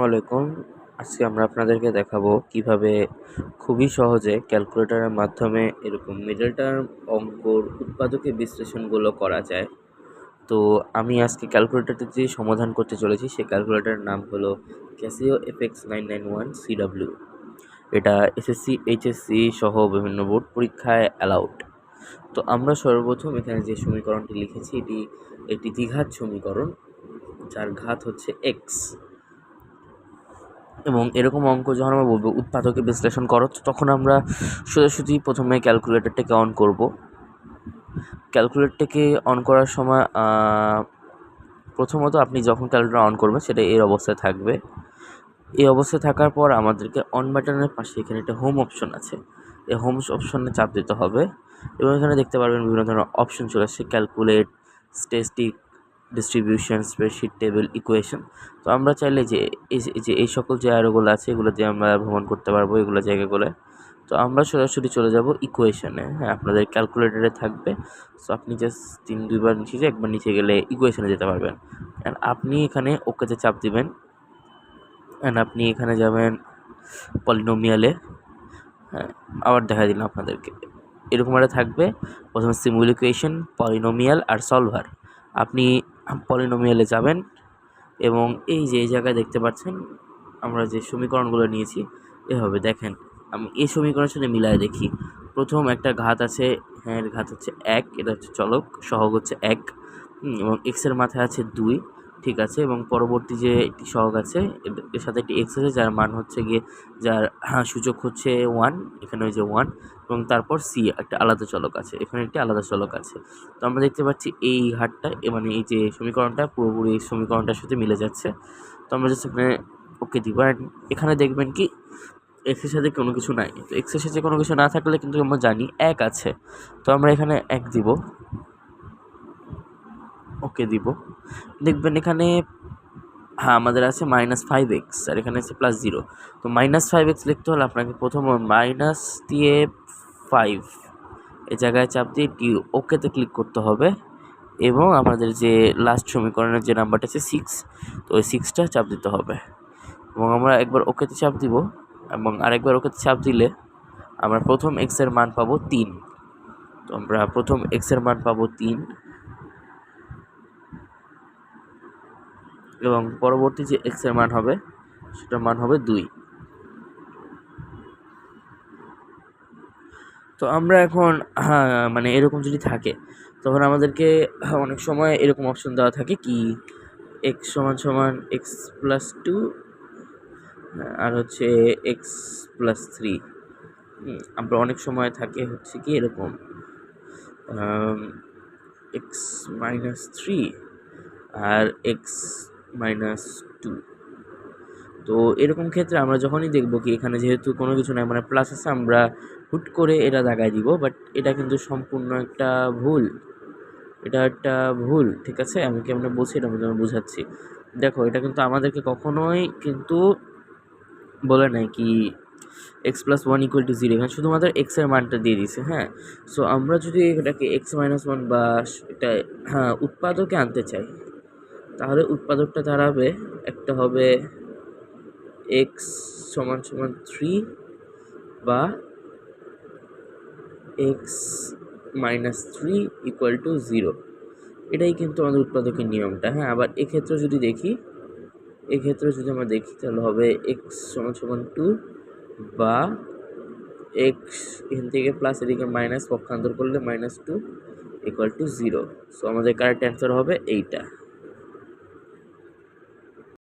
আসসালামাইকুম। আজকে আমরা আপনাদেরকে দেখাবো কিভাবে খুবই সহজে ক্যালকুলেটরের মাধ্যমে এরকম মিডল টার্ম অঙ্কর উৎপাদকের বিশ্লেষণগুলো করা যায়। তো আমি আজকে ক্যালকুলেটরটি যে সমাধান করতে চলেছি সেই ক্যালকুলেটরের নাম হলো ক্যাসিও FX991CW। এটা এসএসসি এইচএসসি সহ বিভিন্ন বোর্ড পরীক্ষায় অ্যালাউড। তো আমরা সর্বপ্রথম এখানে যে সমীকরণটি লিখেছি এটি একটি দ্বিঘাত সমীকরণ, যার ঘাত হচ্ছে এক্স। এবং এরকম অঙ্ক যখন আমরা বলবো উৎপাদকে বিশ্লেষণ করো, তখন আমরা সোজাসুজি প্রথমে ক্যালকুলেটরটাকে অন করব। ক্যালকুলেটরটাকে অন করার সময় প্রথমত আপনি যখন ক্যালকুলেটর অন করবেন সেটা এই অবস্থায় থাকবে। এই অবস্থায় থাকার পর আমাদেরকে অন বাটনের পাশে এখানে একটা হোম অপশন আছে, এই হোম অপশনে চাপ দিতে হবে এবং এখানে দেখতে পারবেন বিভিন্ন ধরনের অপশন চলে আসছে: calculate, statistic, distribution, spreadsheet, table, equation. তো আমরা চাইলে এই সকল যে অ্যারোগুলো আছে এগুলো দিয়ে আমরা ভ্রমণ করতে পারবো এগুলো জায়গাগুলো। তো আমরা সরাসরি চলে যাব ইকুয়েশনে। হ্যাঁ, আপনাদের ক্যালকুলেটরে থাকবে। সো আপনি জাস্ট দুইবার নিচে যে একবার নিচে গেলে ইকুয়েশনে যেতে পারবেন। অ্যান্ড আপনি এখানে ওকেতে চাপ দিবেন। অ্যান্ড আপনি এখানে যাবেন পলিনোমিয়ালে। হ্যাঁ, আবার দেখা দিলাম আপনাদেরকে এরকম একটা থাকবে। প্রথমে সিম্বল ইকুয়েশন, পলিনোমিয়াল আর সলভার। আপনি পলিনোমিয়ালে যাবেন এবং এই যে এই জায়গায় দেখতে পাচ্ছেন আমরা যে সমীকরণগুলো নিয়েছি এভাবে দেখেন। আমি এই সমীকরণের সাথে মিলায় দেখি। প্রথম একটা ঘাত আছে, হ্যাঁ এর ঘাত হচ্ছে 1, এটা হচ্ছে চলক, সহগ হচ্ছে 1 এবং এক্সের মাথায় আছে 2, ঠিক আছে। এবং পরবর্তী যে একটি সহগ আছে এর সাথে একটি এক্স আছে যার মান হচ্ছে গিয়ে যার সূচক হচ্ছে 1, এখানে ওই যে 1। এবং তারপর সি একটা আলাদা চলক আছে, এখানে একটি আলাদা চলক আছে। তো আমরা দেখতে পাচ্ছি এই ঘাতটা মানে এই যে সমীকরণটা পুরোপুরি এই সমীকরণটার সাথে মিলে যাচ্ছে। তো আমরা জাস্ট এখানে ওকে দিব। অ্যান্ড এখানে দেখবেন কি এক্সের সাথে কোনো কিছু নাই। তো এক্সের সাথে কোনো কিছু না থাকলে কিন্তু আমরা জানি 1 আছে। তো আমরা এখানে 1 দিব, ওকে দিব। দেখবেন এখানে আমাদের আছে -5x আর এখানে আছে +0। তো -5x লিখতে হলে আপনাকে প্রথম মাইনাস দিয়ে 5 এই জায়গায় চাপ দিয়ে ওকেতে ক্লিক করতে হবে এবং আমাদের যে লাস্ট সমীকরণের যে নাম্বারটা আছে 6, তো ওই 6টা চাপ দিতে হবে এবং আমরা একবার ওকেতে চাপ দিব এবং আরেকবার ওকেতে চাপ দিলে আমরা প্রথম এক্সের মান পাবো 3। তো আমরা প্রথম এক্সের মান পাবো 3 এবং পরবর্তী যে এক্সের মান হবে সেটার মান হবে 2। তো আমরা এখন মানে এরকম যদি থাকে তখন আমাদেরকে অনেক সময় এরকম অপশন দেওয়া থাকে কি এক্স সমান সমান x+2 আর হচ্ছে x+3। আমরা অনেক সময় থাকে হচ্ছে কি এরকম x-3 আর x-2। তো এরকম ক্ষেত্রে আমরা যখনই দেখব কি এখানে যেহেতু কোনো কিছু নাই মানে প্লাস আছে, আমরা হুট করে এটা দাগায় দিব, বাট এটা কিন্তু সম্পূর্ণ একটা ভুল। এটা একটা ভুল, ঠিক আছে। আমি কেমন বলছি এটা আমি বুঝাচ্ছি। দেখো এটা কিন্তু আমাদেরকে কখনোই কিন্তু বলে নাই কি x+1 = 0, এখানে শুধুমাত্র x এর মানটা দিয়ে দিছে। হ্যাঁ, সো আমরা যদি এটাকে x-1 বা এটা উৎপাদকে আনতে চাই তাহলে উৎপাদকটা দাঁড়াবে, একটা হবে x = 3 বা x-3 = 0। এটাই কিন্তু আমাদের উৎপাদকের নিয়মটা। হ্যাঁ, আবার এক্ষেত্রে যদি আমরা দেখি তাহলে হবে x = 2 বা x এখান থেকে প্লাস এদিকে মাইনাস পক্ষান্তর করলে -2 = 0। সো আমাদের কারেক্ট অ্যান্সার হবে এইটা।